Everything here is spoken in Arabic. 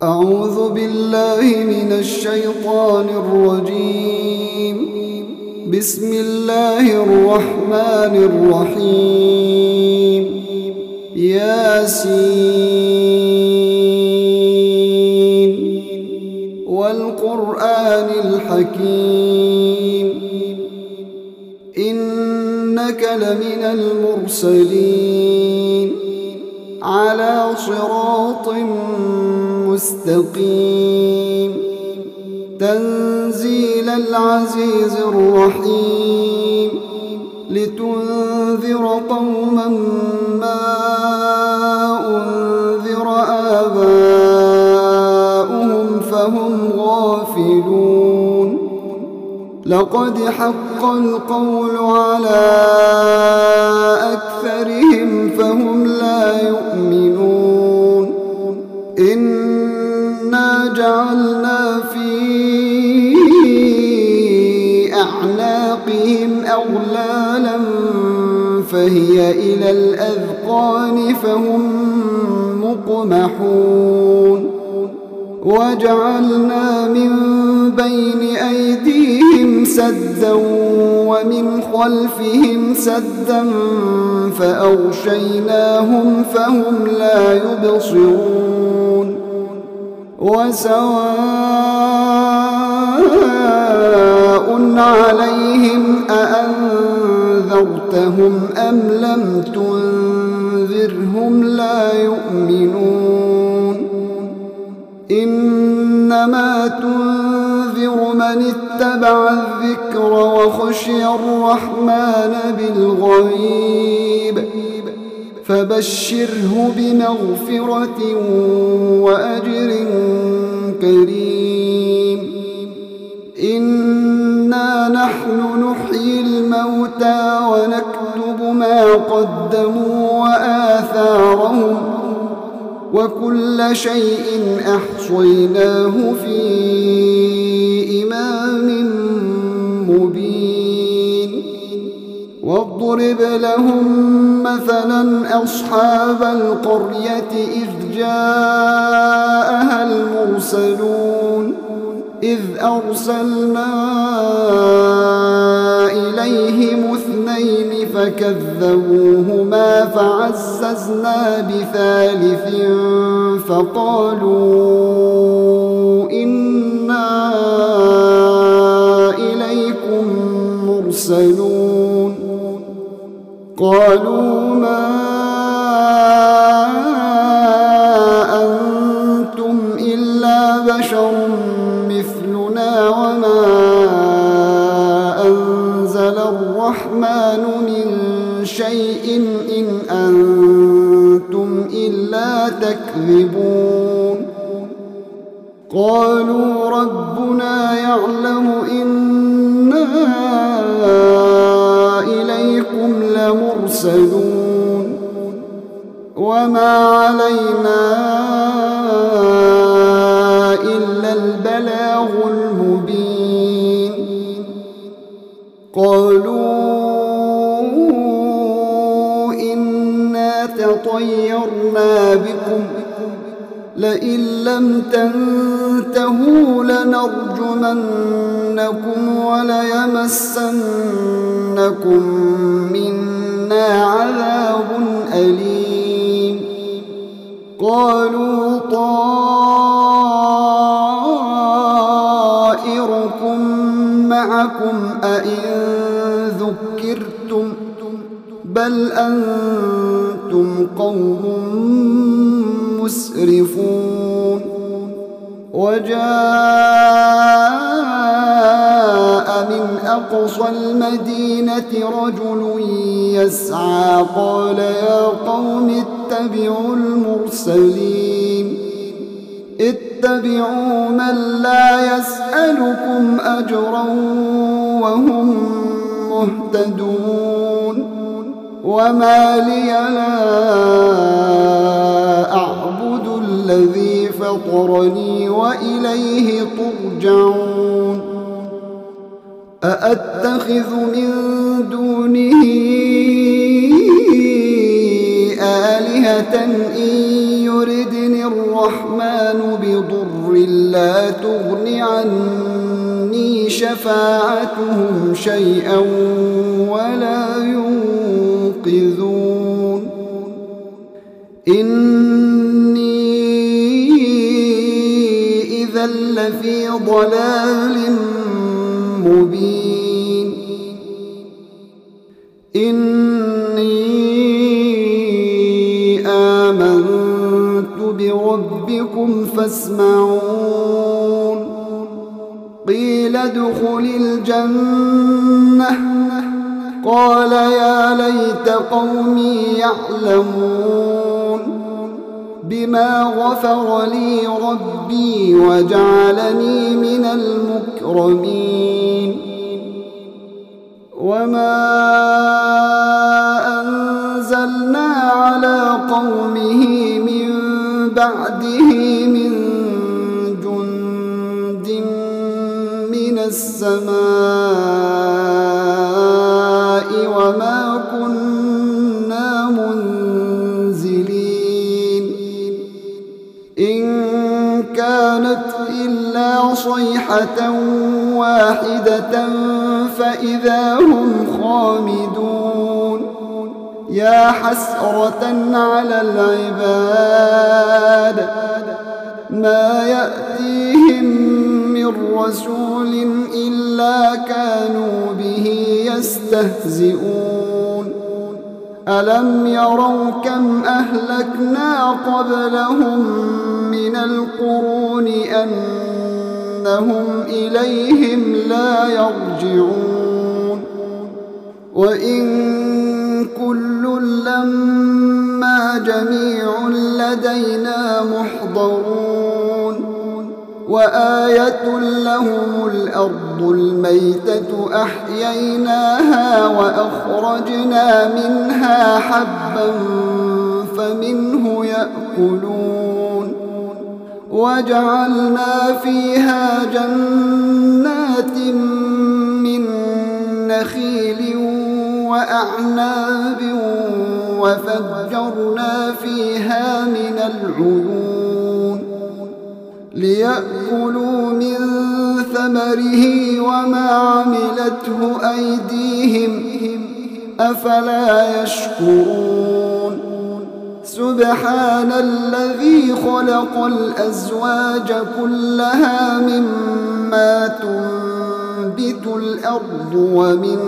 أعوذ بالله من الشيطان الرجيم. بسم الله الرحمن الرحيم. ياسين والقرآن الحكيم إنك لمن المرسلين على صراط مستقيم تنزيل العزيز الرحيم لتنذر قوما ما أنذر آباؤهم فهم غافلون لقد حق القول على أكثرهم فهم لا يؤمنون إنا جعلنا في أعناقهم أغلالا فهي إلى الأذقان فهم مقمحون وجعلنا من بين أيديهم سدا ومن خلفهم سدا فأغشيناهم فهم لا يبصرون وسواء عليهم أأنذرتهم أم لم تنذرهم لا يؤمنون إنما تنذر من اتبع الذكر وخشي الرحمن بالغيب فبشره بمغفرة وأجر كريم إنا نحن نحيي الموتى ونكتب ما قدموا وآثارهم وكل شيء أحصيناه في إمام مبين واضرب لهم مثلا أصحاب القرية إذ جاءها المرسلون إذ أرسلنا إليهم اثنين فكذبوهما فعززنا بثالث فقالوا إنا إليكم مرسلون قالوا ما أنتم إلا بشر مثلنا وما أنزل الرحمن من شيء إن أنتم إلا تكذبون قالوا ربنا يعلم إنا إليكم لمرسلون وما علينا إلا البلاغ المبين قالوا إنا تطيرنا بكم لئن لم تنتهوا لنرجمنكم وليمسنكم منا عذاب أليم قالوا طائركم معكم أئن ذكرتم بل أنتم قوم مسرفون وجاء من أقصى المدينة رجل يسعى قال يا قوم اتبعوا المرسلين اتبعوا من لا يسألكم أجرا وهم مهتدون وما لي لا أعبد الذي فطرني وإليه ترجعون أأتخذ من دونه آلهة إن يردني الرحمن الرحمن بضر لا تغن عني شفاعتهم شيئا ولا ينقذون إني إذا لفي ضلال مبين إني آمنت بربكم فاسمعون قيل ادخل الجنة قال يا ليت قومي يعلمون بما غفر لي ربي وجعلني من المكرمين وما أنزلنا على قومه من بعده من جند من السماء وما كنا منزلين إن كانت إلا صيحة واحدة فإذا هم خامدون يا حسرة على العباد ما يأتيهم من رسول إلا كانوا به يستهزئون ألم يروا كم أهلكنا قبلهم من القرون أنهم إليهم لا يرجعون وإن كل لما جميع لدينا محضرون وآية لهم الأرض الميتة أحييناها وأخرجنا منها حبا فمنه يأكلون وجعلنا فيها جنات من نخيل وأعناب وفجرنا فيها من العيون ليأكلوا من ثمره وما عملته أيديهم أفلا يشكرون سبحان الذي خلق الأزواج كلها مما تنبت الأرض ومن